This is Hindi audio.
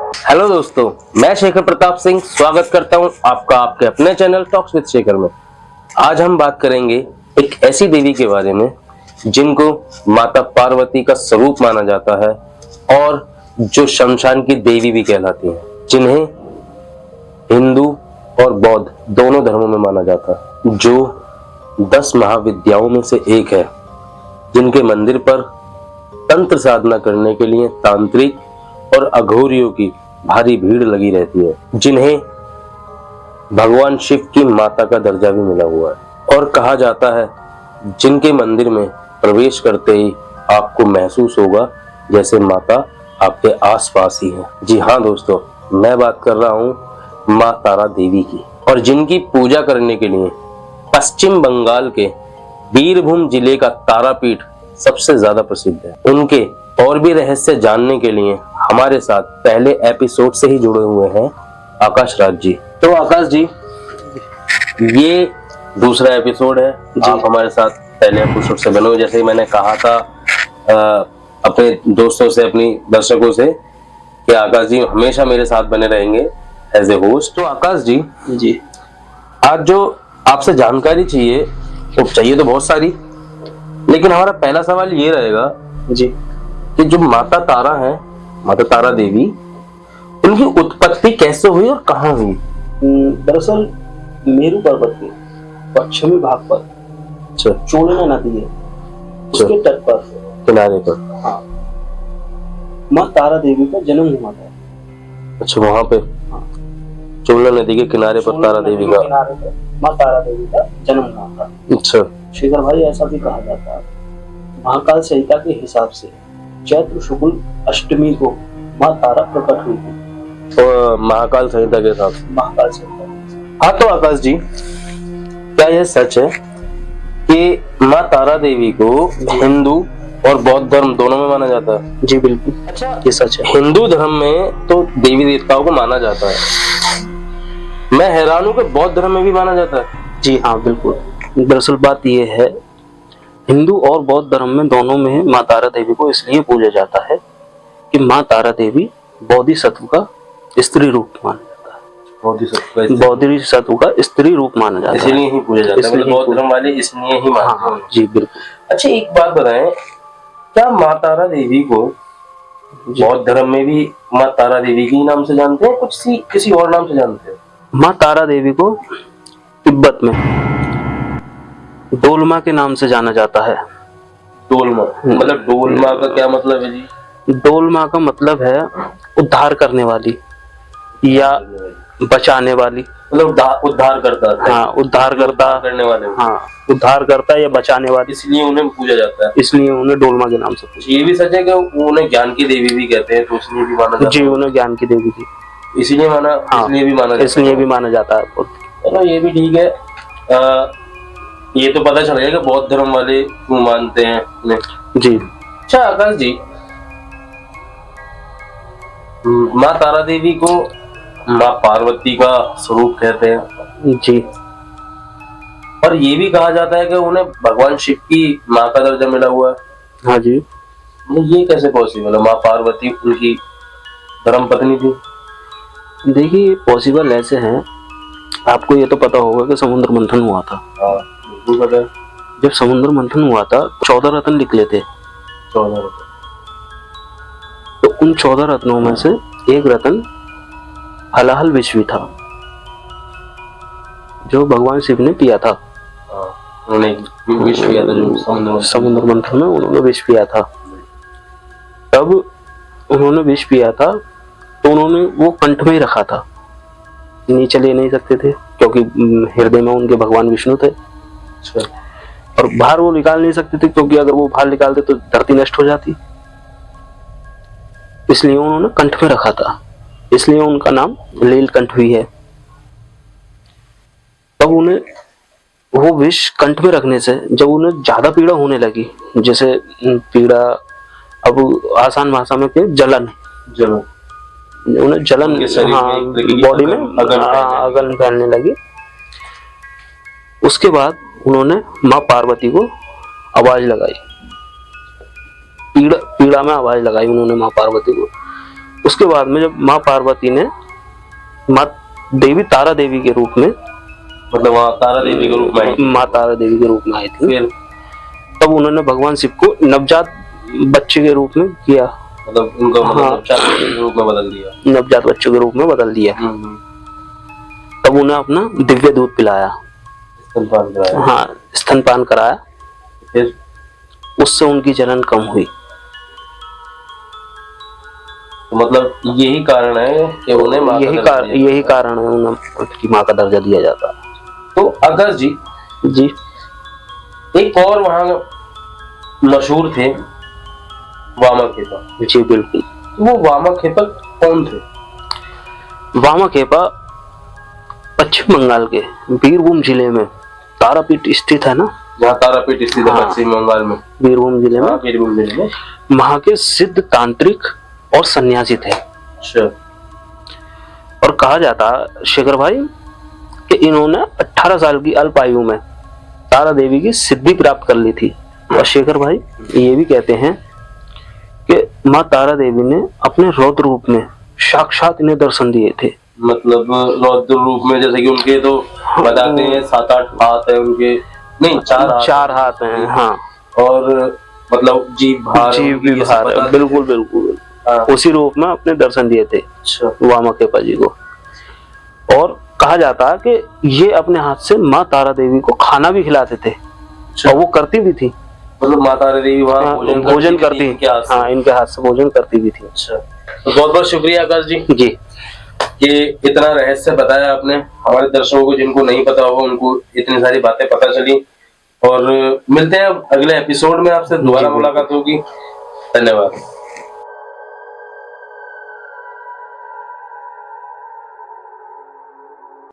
हेलो दोस्तों, मैं शेखर प्रताप सिंह स्वागत करता हूं आपका आपके अपने चैनल टॉक्स विद शेखर में। आज हम बात करेंगे एक ऐसी देवी के बारे में जिनको माता पार्वती का स्वरूप माना जाता है और जो शमशान की देवी भी कहलाती हैं, जिन्हें हिंदू और बौद्ध दोनों धर्मों में माना जाता है, जो 10 महाविद्याओं में से एक है, जिनके मंदिर पर तंत्र साधना करने के लिए तांत्रिक और अघोरियों की भारी भीड़ लगी रहती है, जिन्हें भगवान शिव की माता का दर्जा भी मिला हुआ है और कहा जाता है जिनके मंदिर में प्रवेश करते ही आपको महसूस होगा जैसे माता आपके आसपास ही है। जी हाँ दोस्तों, मैं बात कर रहा हूँ माँ तारा देवी की, और जिनकी पूजा करने के लिए पश्चिम बंगाल के बीरभूम जिले का तारापीठ सबसे ज्यादा प्रसिद्ध है। उनके और भी रहस्य जानने के लिए हमारे साथ पहले एपिसोड से ही जुड़े हुए हैं आकाश राज जी। तो आकाश जी, ये दूसरा एपिसोड है, आप हमारे साथ पहले एपिसोड से बने हुए। जैसे ही मैंने कहा था अपने दोस्तों से, अपनी दर्शकों से कि आकाश जी हमेशा मेरे साथ बने रहेंगे एज ए होस्ट। तो आकाश जी आज जो आपसे जानकारी चाहिए, वो चाहिए तो बहुत सारी, लेकिन हमारा पहला सवाल ये रहेगा जी कि जो माता तारा है, माता तारा देवी, उनकी उत्पत्ति कैसे हुई और कहाँ हुई? दरअसल मेरू पर्वत के पश्चिमी भाग पर चोलना नदी है, उसके तट पर, किनारे पर, हाँ, माँ तारा देवी का जन्म हुआ था। अच्छा, वहां पे चोलना नदी के किनारे पर तारा देवी का, माँ तारा देवी का जन्म हुआ था। अच्छा शेखर भाई, ऐसा भी कहा जाता है महाकाल संहिता के हिसाब से चैत्र शुक्ल अष्टमी को माँ तारा प्रकट हुई थी। तो महाकाल संहिता के साथ, महाकाल संहिता। हाँ, तो आकाश जी क्या यह सच है कि माँ तारा देवी को हिंदू और बौद्ध धर्म दोनों में माना जाता है? जी बिल्कुल, अच्छा, ये सच है। हिंदू धर्म में तो देवी देवताओं को माना जाता है, मैं हैरान हूँ कि बौद्ध धर्म में भी माना जाता है। जी हाँ बिल्कुल, दरअसल बात ये है, हिंदू और बौद्ध धर्म में दोनों में माँ तारा देवी को इसलिए पूजा जाता है कि माँ तारा देवी बोधिसत्व का स्त्री रूप माना जाता है। बोधिसत्व का स्त्री रूप माना जाता है, इसलिए ही पूजा जाता है, मतलब बौद्ध धर्म वाले इसलिए ही मानते हैं। जी बिल्कुल। अच्छा, एक बात बताएं, क्या माँ तारा देवी को बौद्ध धर्म में भी माँ तारा देवी के नाम से जानते हैं, कुछ किसी और नाम से जानते हैं? माँ तारा देवी को तिब्बत में डोलमा के नाम से जाना जाता है। डोलमा मतलब, डोलमा का क्या मतलब है जी? डोलमा का मतलब है उद्धार करने वाली या बचाने वाली, मतलब उद्धार करता है। हाँ, उद्धार करता करने वाले, हाँ, उद्धार करता या बचाने वाली, इसलिए उन्हें पूजा जाता है। इसलिए उन्हें डोलमा के नाम से पूजा। ये भी सच है कि उन्हें ज्ञान की देवी भी कहते हैं, तो इसलिए भी माना जाता है। जी, उन्हें ज्ञान की देवी थी, इसलिए माना, हाँ, इसलिए भी माना जाता है। चलो, ये भी ठीक है। ये तो पता चल गया कि बौद्ध धर्म वाले क्यों मानते हैं जी। अच्छा आकाश जी, माँ तारा देवी को माँ पार्वती का स्वरूप कहते हैं जी, और ये भी कहा जाता है कि उन्हें भगवान शिव की माँ का दर्जा मिला हुआ है। हाँ जी। ये कैसे पॉसिबल है? माँ पार्वती उनकी धर्म पत्नी थी। देखिए, पॉसिबल ऐसे हैं, आपको ये तो पता होगा कि समुद्र मंथन हुआ था। हाँ, बिल्कुल पता है। जब समुद्र मंथन हुआ था, 14 रत्न निकले थे। 14 रत्न। तो उन 14 रत्नों में से एक रत्न हलाहल विष भी था, जो भगवान शिव ने पिया था। उन्होंने विष पिया था, जो समुद्र मंथन में उन्होंने विष पिया था। तब उन्होंने विष पिया था तो उन्होंने वो कंठ में ही रखा था, नीचे ले नहीं सकते थे, क्योंकि हृदय में उनके भगवान विष्णु थे। और बाहर वो निकाल नहीं सकते थे, क्योंकि अगर वो बाहर निकालते तो धरती नष्ट हो जाती, इसलिए उन्होंने कंठ में रखा था, इसलिए उनका नाम नीलकंठ भी है। तब उन्हें वो विष कंठ में रखने से जब उन्हें ज्यादा पीड़ा होने लगी, जैसे पीड़ा, अब आसान भाषा में क्या, जलन, उन्हें जलन, हाँ, बॉडी में अगन फैलने लगी। उसके बाद उन्होंने माँ पार्वती को आवाज लगाई, पीड़ा में आवाज लगाई उन्होंने माँ पार्वती को, उसके बाद में जब माँ पार्वती ने माँ देवी तारा देवी के रूप में, मतलब वहाँ तारा देवी के रूप में आई थी। माँ तारा देवी के रूप में आई थी, फिर तब उन्होंने भगवान शिव को नवजात बच्चे के रूप में किया, मतलब उनको हाँ। नवजात बच्चे के रूप में बदल दिया। नवजात बच्चों के रूप में बदल दिया। तब उन्हें अपना दिव्य दूध पिलाया, स्तनपान कराया। हाँ, स्तनपान कराया। फिर उससे उनकी जलन कम हुई। तो मतलब यही कारण है कि उन्हें माँ का दर्जा दिया यही कारण है उन्हें उनकी माँ का दर्जा दिया जाता है। तो अगर जी एक और वहाँ मशहूर थे वामाखेपा। जी बिल्कुल। तो वो वामाखेपा कौन थे? वामाखेपा पश्चिम बंगाल के बीरभूम जिले में तारापीठ स्थित है ना, जहाँ तारापीठ स्थित है, हाँ। पश्चिम बंगाल में, बीरभूम जिले में, हाँ, बीरभूम जिले में। वहाँ के सिद्ध तांत्रिक और सन्यासी थे। अच्छा। और कहा जाता शेखर भाई कि इन्होंने 18 साल की अल्प आयु में तारा देवी की सिद्धि प्राप्त कर ली थी। और शेखर भाई ये भी कहते हैं कि माँ तारा देवी ने अपने रौद्र रूप में साक्षात इन्हें दर्शन दिए थे। मतलब रौद्र रूप में, जैसे कि उनके तो बताते हैं 7-8 हाथ है उनके, नहीं 4 हाथ हैं, हाँ। और मतलब जीभ बाहर, जीभ भी ये सब बाहर है, बताते हैं। बिल्कुल। हाँ। उसी रूप में अपने दर्शन दिए थे अच्छा। वामाखेपा जी को। और कहा जाता है कि ये अपने हाथ से माँ तारा देवी को खाना भी खिलाते थे। अच्छा। और वो करती भी थी, मतलब माता देवी वहाँ भोजन करती, इनके हाथ से। हाँ, इनके हाथ से भोजन करती भी थी। अच्छा। तो बहुत बहुत शुक्रिया आकाश जी कि इतना रहस्य बताया आपने हमारे दर्शकों को, जिनको नहीं पता होगा उनको इतनी सारी बातें पता चली। और मिलते हैं अगले एपिसोड में, आपसे दोबारा मुलाकात होगी। धन्यवाद।